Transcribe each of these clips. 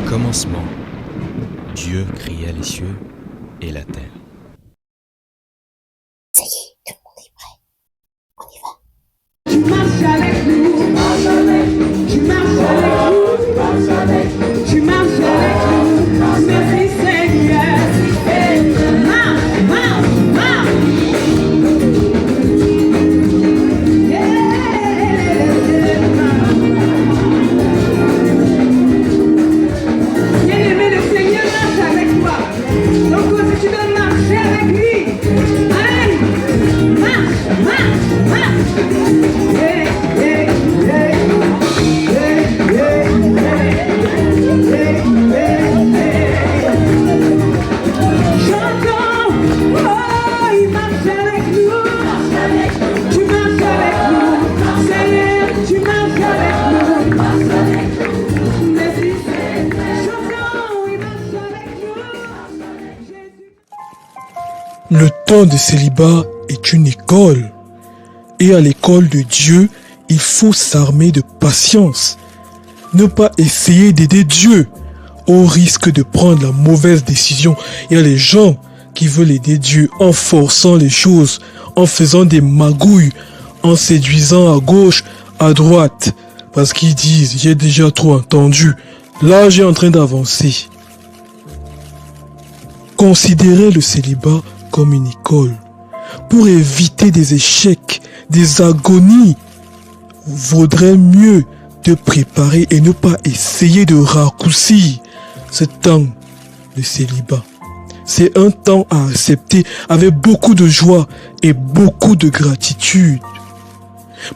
commencement, Dieu créa les cieux et la terre. Ça y est, tout le monde est prêt. On y va. Tu marches avec nous, tu marches avec nous, tu marches avec nous, tu marches avec nous, tu marches avec nous. Merci Seigneur, marche, marche, marche. Bien-aimé, le Seigneur marche avec toi. Donc si tu veux marcher avec lui, allez, marche, marche, marche. Le temps de célibat est une école. Et à l'école de Dieu, il faut s'armer de patience. Ne pas essayer d'aider Dieu au risque de prendre la mauvaise décision. Il y a les gens qui veulent aider Dieu en forçant les choses, en faisant des magouilles, en séduisant à gauche, à droite. Parce qu'ils disent, j'ai déjà trop entendu. Là, j'ai en train d'avancer. Considérez le célibat comme une école. Pour éviter des échecs, des agonies, vaudrait mieux te préparer et ne pas essayer de raccourcir ce temps de célibat. C'est un temps à accepter avec beaucoup de joie et beaucoup de gratitude.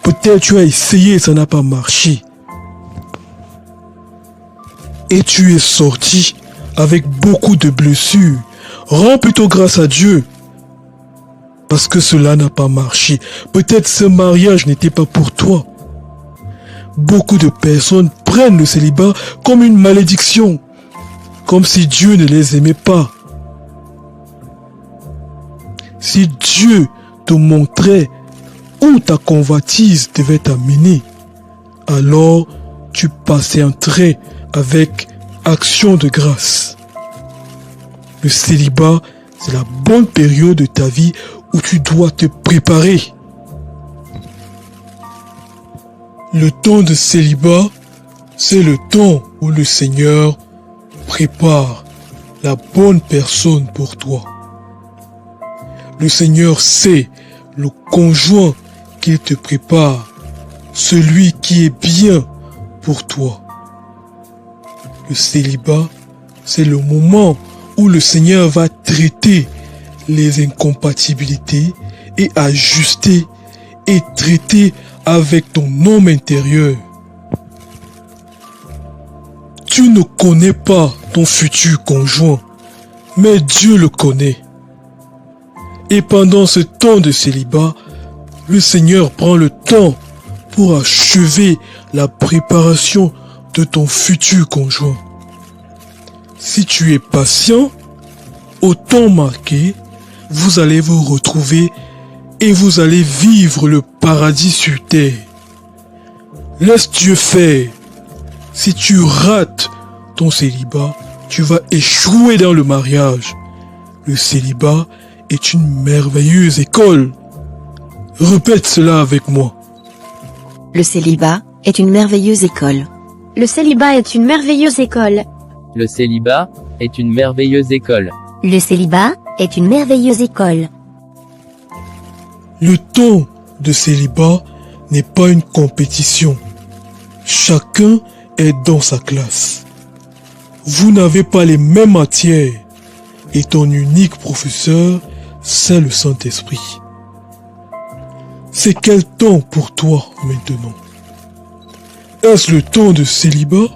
Peut-être tu as essayé et ça n'a pas marché. Et tu es sorti avec beaucoup de blessures. Rends plutôt grâce à Dieu. Parce que cela n'a pas marché. Peut-être ce mariage n'était pas pour toi. Beaucoup de personnes prennent le célibat comme une malédiction. Comme si Dieu ne les aimait pas. Si Dieu te montrait où ta convoitise devait t'amener, alors tu patienterais avec action de grâce. Le célibat, c'est la bonne période de ta vie où tu dois te préparer. Le temps de célibat, c'est le temps où le Seigneur prépare la bonne personne pour toi. Le Seigneur sait le conjoint qu'il te prépare, celui qui est bien pour toi. Le célibat, c'est le moment où le Seigneur va traiter les incompatibilités et ajuster et traiter avec ton homme intérieur. Tu ne connais pas ton futur conjoint, mais Dieu le connaît. Et pendant ce temps de célibat, le Seigneur prend le temps pour achever la préparation de ton futur conjoint. Si tu es patient, au temps marqué, vous allez vous retrouver et vous allez vivre le paradis sur terre. Laisse Dieu faire. Si tu rates ton célibat, tu vas échouer dans le mariage. Le célibat est une merveilleuse école. Répète cela avec moi. Le célibat est une merveilleuse école. Le célibat est une merveilleuse école. Le célibat est une merveilleuse école. Le célibat est une merveilleuse école. Le temps de célibat n'est pas une compétition. Chacun est dans sa classe. Vous n'avez pas les mêmes matières et ton unique professeur, c'est le Saint-Esprit. C'est quel temps pour toi maintenant? Est-ce le temps de célibat?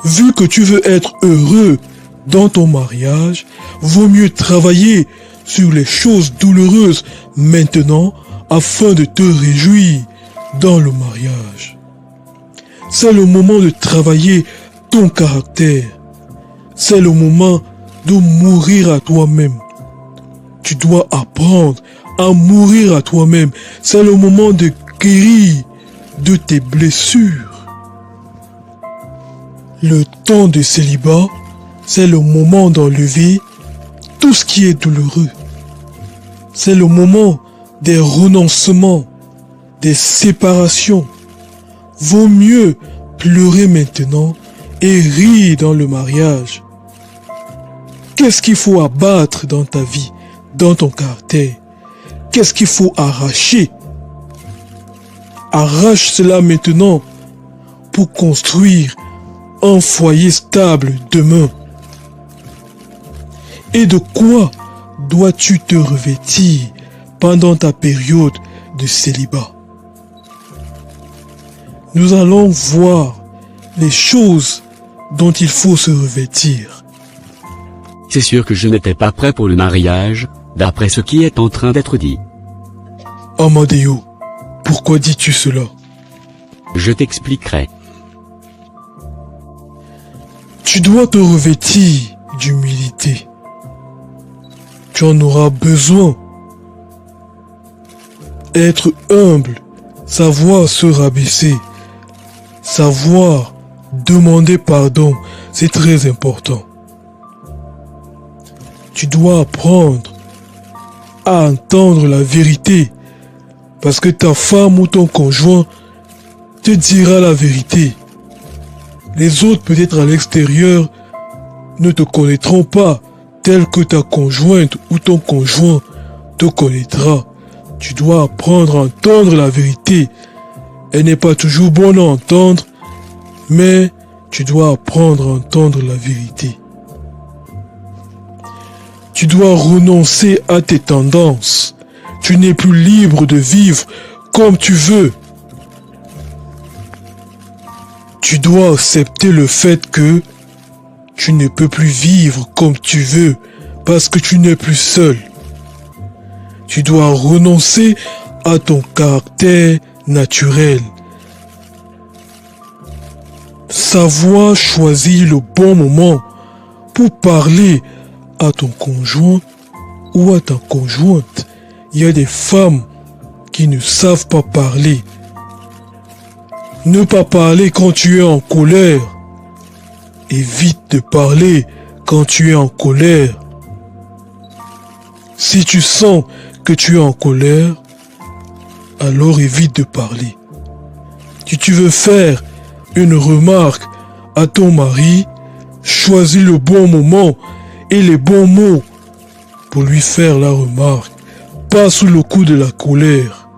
Vu que tu veux être heureux dans ton mariage, vaut mieux travailler sur les choses douloureuses maintenant afin de te réjouir dans le mariage. C'est le moment de travailler ton caractère. C'est le moment de mourir à toi-même. Tu dois apprendre à mourir à toi-même. C'est le moment de guérir de tes blessures. Le temps de célibat, c'est le moment d'enlever tout ce qui est douloureux. C'est le moment des renoncements, des séparations. Vaut mieux pleurer maintenant et rire dans le mariage. Qu'est-ce qu'il faut abattre dans ta vie, dans ton caractère? Qu'est-ce qu'il faut arracher? Arrache cela maintenant pour construire un foyer stable demain. Et de quoi dois-tu te revêtir pendant ta période de célibat? Nous allons voir les choses dont il faut se revêtir. C'est sûr que je n'étais pas prêt pour le mariage, d'après ce qui est en train d'être dit. Amadeo, pourquoi dis-tu cela? Je t'expliquerai. Tu dois te revêtir d'humilité. Tu en auras besoin. Être humble, savoir se rabaisser, savoir demander pardon, c'est très important. Tu dois apprendre à entendre la vérité, parce que ta femme ou ton conjoint te dira la vérité. Les autres, peut-être à l'extérieur, ne te connaîtront pas tel que ta conjointe ou ton conjoint te connaîtra. Tu dois apprendre à entendre la vérité. Elle n'est pas toujours bonne à entendre, mais tu dois apprendre à entendre la vérité. Tu dois renoncer à tes tendances. Tu n'es plus libre de vivre comme tu veux. Tu dois accepter le fait que tu ne peux plus vivre comme tu veux parce que tu n'es plus seul. Tu dois renoncer à ton caractère naturel. Savoir choisir le bon moment pour parler à ton conjoint ou à ta conjointe. Il y a des femmes qui ne savent pas parler. Ne pas parler quand tu es en colère. Évite de parler quand tu es en colère. Si tu sens que tu es en colère, alors évite de parler. Si tu veux faire une remarque à ton mari, choisis le bon moment et les bons mots pour lui faire la remarque, pas sous le coup de la colère.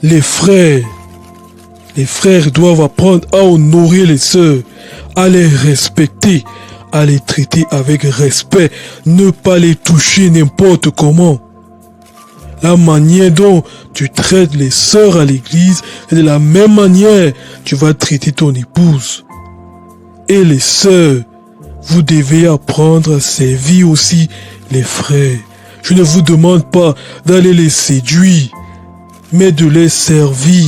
Les frères doivent apprendre à honorer les sœurs, à les respecter, à les traiter avec respect, ne pas les toucher n'importe comment. La manière dont tu traites les sœurs à l'église, c'est de la même manière tu vas traiter ton épouse. Et les sœurs, vous devez apprendre à servir aussi les frères. Je ne vous demande pas d'aller les séduire, mais de les servir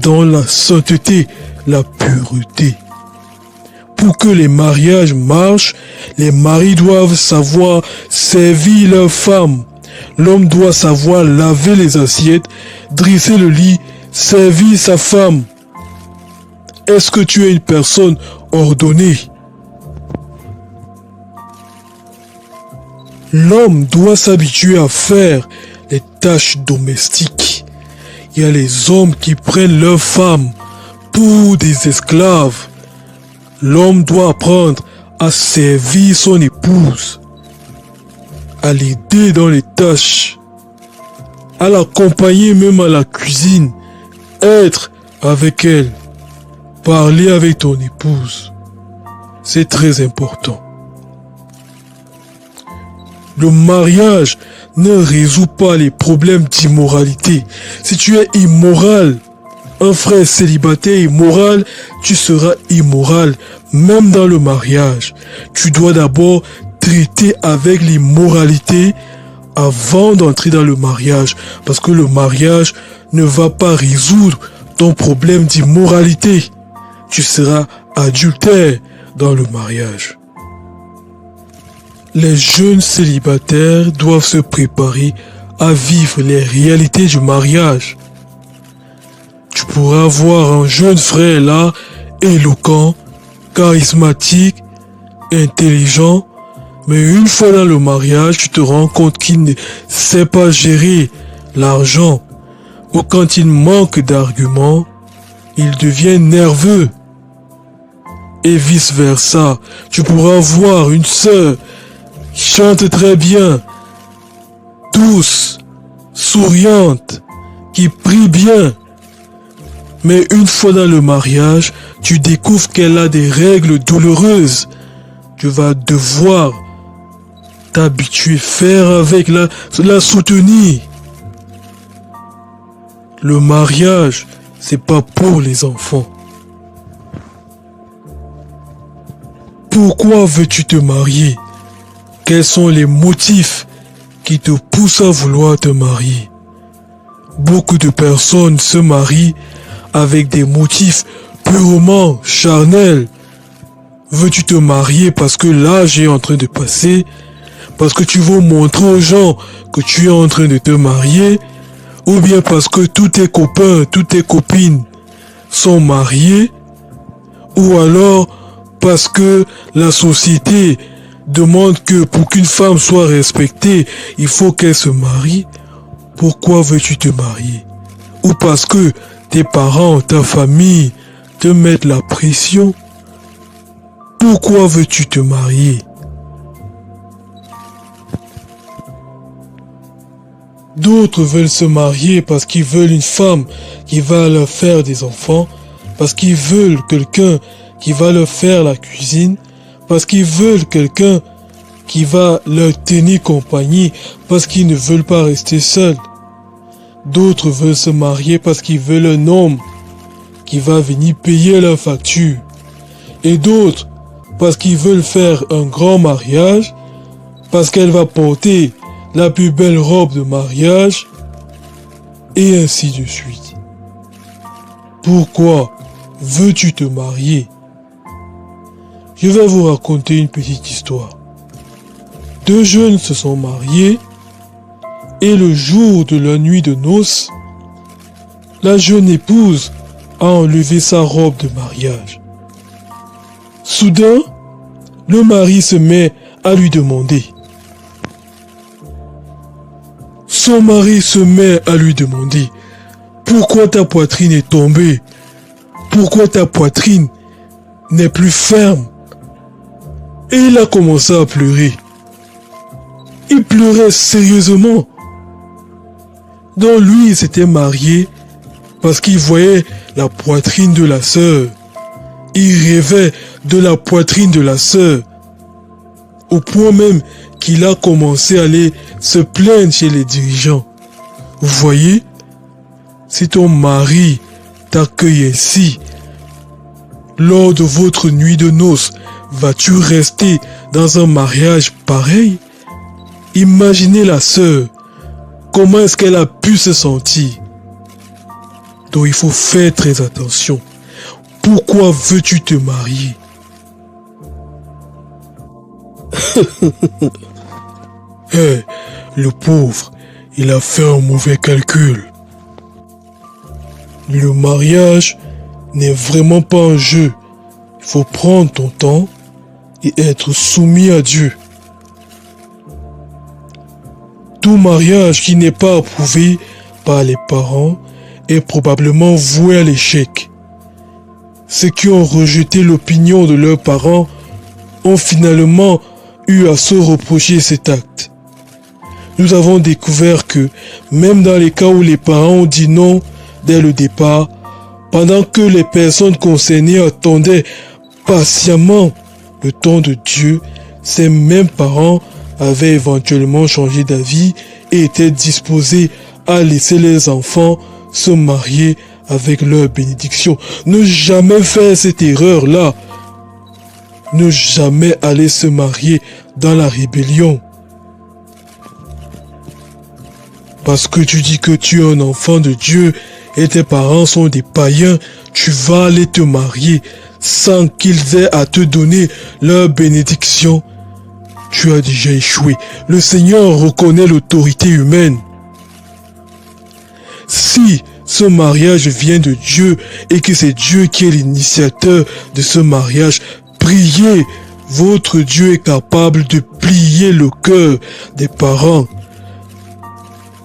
dans la sainteté, la pureté. Pour que les mariages marchent, les maris doivent savoir servir leurs femmes. L'homme doit savoir laver les assiettes, dresser le lit, servir sa femme. Est-ce que tu es une personne ordonnée? L'homme doit s'habituer à faire les tâches domestiques. Il y a les hommes qui prennent leurs femmes pour des esclaves. L'homme doit apprendre à servir son épouse, à l'aider dans les tâches, à l'accompagner même à la cuisine, être avec elle, parler avec ton épouse. C'est très important. Le mariage ne résout pas les problèmes d'immoralité. Si tu es immoral, un frère célibataire immoral, tu seras immoral même dans le mariage. Tu dois d'abord traiter avec l'immoralité avant d'entrer dans le mariage, parce que le mariage ne va pas résoudre ton problème d'immoralité. Tu seras adultère dans le mariage. Les jeunes célibataires doivent se préparer à vivre les réalités du mariage. Tu pourras voir un jeune frère là éloquent, charismatique, intelligent, mais une fois dans le mariage, tu te rends compte qu'il ne sait pas gérer l'argent, ou quand il manque d'arguments, il devient nerveux. Et vice versa, tu pourras voir une sœur qui chante très bien, douce, souriante, qui prie bien. Mais une fois dans le mariage, tu découvres qu'elle a des règles douloureuses. Tu vas devoir t'habituer, faire avec la soutenir. Le mariage, c'est pas pour les enfants. Pourquoi veux-tu te marier? Quels sont les motifs qui te poussent à vouloir te marier? Beaucoup de personnes se marient avec des motifs purement charnels. Veux-tu te marier parce que l'âge est en train de passer? Parce que tu veux montrer aux gens que tu es en train de te marier? Ou bien parce que tous tes copains, toutes tes copines sont mariés? Ou alors parce que la société demande que pour qu'une femme soit respectée, il faut qu'elle se marie? Pourquoi veux-tu te marier? Ou parce que tes parents, ta famille te mettent la pression? Pourquoi veux-tu te marier? D'autres veulent se marier parce qu'ils veulent une femme qui va leur faire des enfants, parce qu'ils veulent quelqu'un qui va leur faire la cuisine, parce qu'ils veulent quelqu'un qui va leur tenir compagnie, parce qu'ils ne veulent pas rester seuls. D'autres veulent se marier parce qu'ils veulent un homme qui va venir payer leurs factures. Et d'autres parce qu'ils veulent faire un grand mariage, parce qu'elle va porter la plus belle robe de mariage, et ainsi de suite. Pourquoi veux-tu te marier? Je vais vous raconter une petite histoire. Deux jeunes se sont mariés, et le jour de leur nuit de noces, la jeune épouse a enlevé sa robe de mariage. Soudain, le mari se met à lui demander. Son mari se met à lui demander, pourquoi ta poitrine est tombée? Pourquoi ta poitrine n'est plus ferme? Et il a commencé à pleurer. Il pleurait sérieusement. Donc lui, il s'était marié parce qu'il voyait la poitrine de la sœur. Il rêvait de la poitrine de la sœur. Au point même qu'il a commencé à aller se plaindre chez les dirigeants. Vous voyez, si ton mari t'accueille ainsi, lors de votre nuit de noces, vas-tu rester dans un mariage pareil? Imaginez la sœur. Comment est-ce qu'elle a pu se sentir? Donc il faut faire très attention. Pourquoi veux-tu te marier? Hey, le pauvre, il a fait un mauvais calcul. Le mariage n'est vraiment pas un jeu. Il faut prendre ton temps et être soumis à Dieu. Tout mariage qui n'est pas approuvé par les parents est probablement voué à l'échec. Ceux qui ont rejeté l'opinion de leurs parents ont finalement eu à se reprocher cet acte. Nous avons découvert que même dans les cas où les parents ont dit non dès le départ, pendant que les personnes concernées attendaient patiemment le temps de Dieu, ces mêmes parents avaient éventuellement changé d'avis et étaient disposés à laisser les enfants se marier avec leur bénédiction. Ne jamais faire cette erreur-là. Ne jamais aller se marier dans la rébellion. Parce que tu dis que tu es un enfant de Dieu et tes parents sont des païens, tu vas aller te marier sans qu'ils aient à te donner leur bénédiction. Tu as déjà échoué. Le Seigneur reconnaît l'autorité humaine. Si ce mariage vient de Dieu et que c'est Dieu qui est l'initiateur de ce mariage. Priez, votre Dieu est capable de plier le cœur des parents.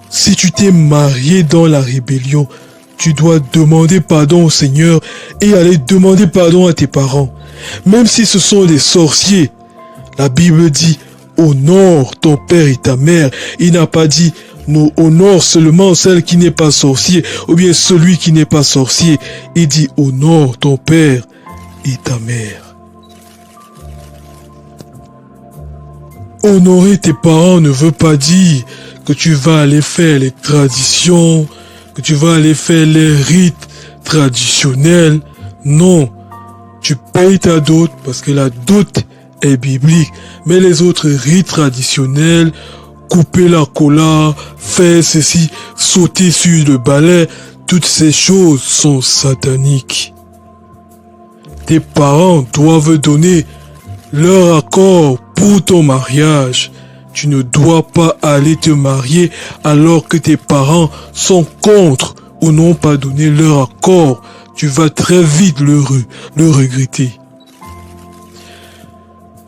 Si tu t'es marié dans la rébellion, tu dois demander pardon au Seigneur et aller demander pardon à tes parents. Même si ce sont des sorciers, la Bible dit honore ton père et ta mère. Il n'a pas dit honore seulement celle qui n'est pas sorcier ou bien celui qui n'est pas sorcier. Il dit honore ton père et ta mère. Honorer tes parents ne veut pas dire que tu vas aller faire les traditions, que tu vas aller faire les rites traditionnels. Non, tu payes ta dot parce que la dot est biblique. Mais les autres rites traditionnels, couper la cola, faire ceci, sauter sur le balai, toutes ces choses sont sataniques. Tes parents doivent donner leur accord pour ton mariage. Tu ne dois pas aller te marier alors que tes parents sont contre ou n'ont pas donné leur accord. Tu vas très vite le regretter.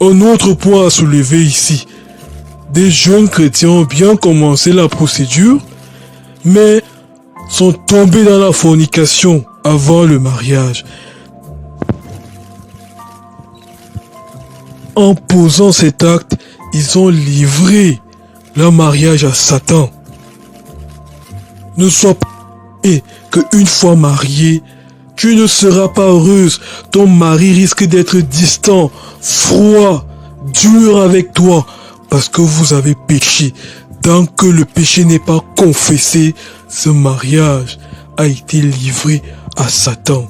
Un autre point à soulever ici. Des jeunes chrétiens ont bien commencé la procédure, mais sont tombés dans la fornication avant le mariage. En posant cet acte, ils ont livré leur mariage à Satan. Ne sois pas qu'une fois marié, tu ne seras pas heureuse. Ton mari risque d'être distant, froid, dur avec toi, parce que vous avez péché. Tant que le péché n'est pas confessé, ce mariage a été livré à Satan.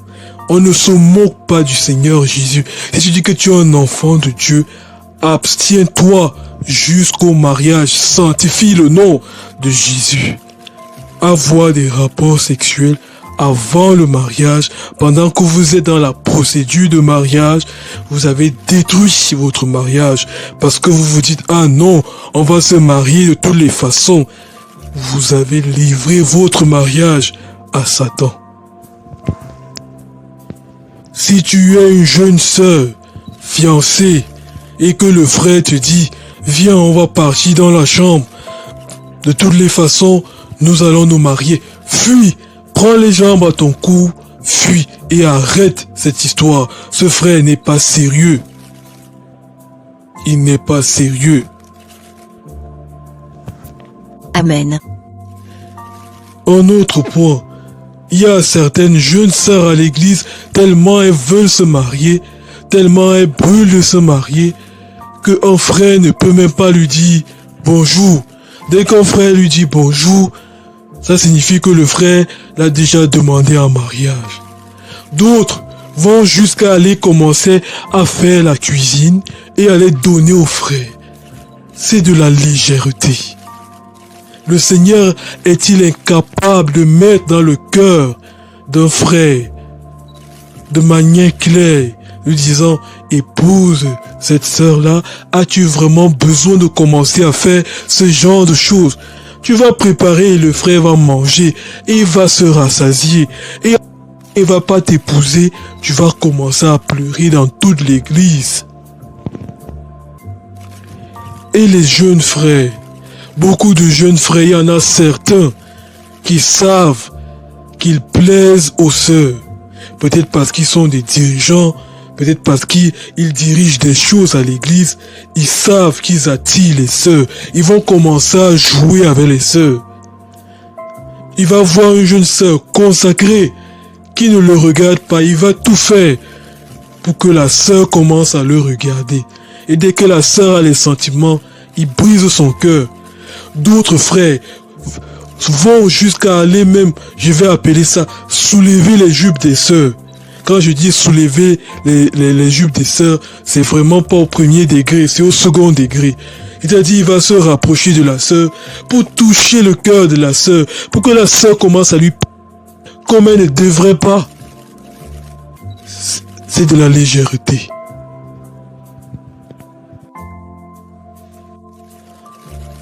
On ne se moque pas du Seigneur Jésus. Si tu dis que tu es un enfant de Dieu, abstiens-toi jusqu'au mariage. Sanctifie le nom de Jésus. Avoir des rapports sexuels avant le mariage, pendant que vous êtes dans la procédure de mariage, vous avez détruit votre mariage parce que vous vous dites, ah non, on va se marier de toutes les façons. Vous avez livré votre mariage à Satan. Si tu es une jeune sœur, fiancée, et que le frère te dit, viens, on va partir dans la chambre. De toutes les façons, nous allons nous marier. Fuis, prends les jambes à ton cou, fuis et arrête cette histoire. Ce frère n'est pas sérieux. Il n'est pas sérieux. Amen. Un autre point. Il y a certaines jeunes sœurs à l'église, tellement elles veulent se marier, tellement elles brûlent de se marier, qu'un frère ne peut même pas lui dire bonjour. Dès qu'un frère lui dit bonjour, ça signifie que le frère l'a déjà demandé en mariage. D'autres vont jusqu'à aller commencer à faire la cuisine et à les donner au frère. C'est de la légèreté. Le Seigneur est-il incapable de mettre dans le cœur d'un frère, de manière claire, lui disant, épouse cette sœur-là, as-tu vraiment besoin de commencer à faire ce genre de choses? Tu vas préparer et le frère va manger et il va se rassasier et il va pas t'épouser, tu vas commencer à pleurer dans toute l'église. Et les jeunes frères, beaucoup de jeunes frères, il y en a certains qui savent qu'ils plaisent aux sœurs. Peut-être parce qu'ils sont des dirigeants, peut-être parce qu'ils dirigent des choses à l'église. Ils savent qu'ils attirent les sœurs. Ils vont commencer à jouer avec les sœurs. Il va voir une jeune sœur consacrée qui ne le regarde pas. Il va tout faire pour que la sœur commence à le regarder. Et dès que la sœur a les sentiments, il brise son cœur. D'autres frères vont jusqu'à aller même, je vais appeler ça, soulever les jupes des sœurs. Quand je dis soulever les jupes des sœurs, c'est vraiment pas au premier degré, c'est au second degré. C'est-à-dire, il va se rapprocher de la sœur pour toucher le cœur de la sœur, pour que la sœur commence à lui comme elle ne devrait pas. C'est de la légèreté.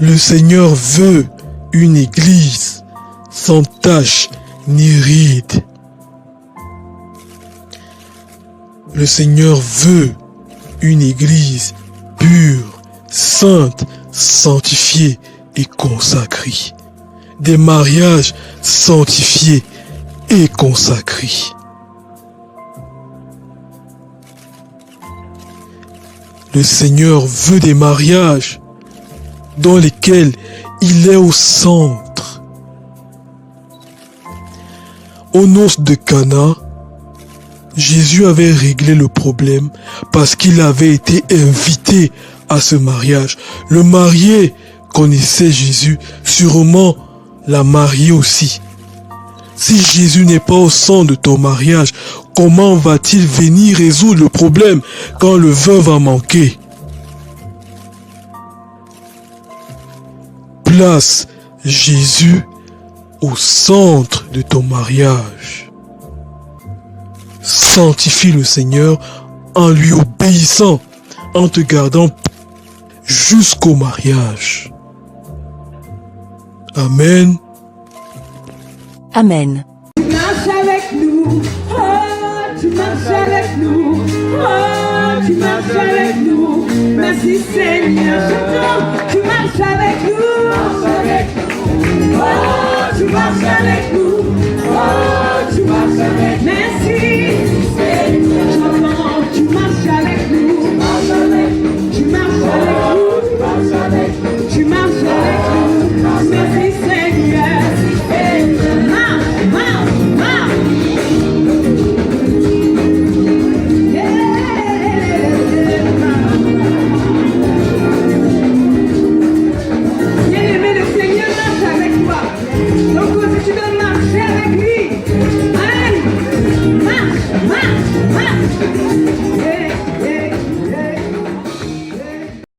Le Seigneur veut une église sans tache ni ride. Le Seigneur veut une église pure, sainte, sanctifiée et consacrée. Des mariages sanctifiés et consacrés. Le Seigneur veut des mariages dans lesquels il est au centre. Aux noces de Cana, Jésus avait réglé le problème parce qu'il avait été invité à ce mariage. Le marié connaissait Jésus, sûrement la mariée aussi. Si Jésus n'est pas au centre de ton mariage, comment va-t-il venir résoudre le problème quand le vin va manquer? Place Jésus au centre de ton mariage. Sanctifie le Seigneur en lui obéissant, en te gardant jusqu'au mariage. Amen. Amen. Tu marches avec nous, oh, tu marches avec nous, oh, tu marches avec nous. Merci Seigneur, chantons, tu marches avec nous, oh, tu marches avec nous, oh, tu marches avec nous.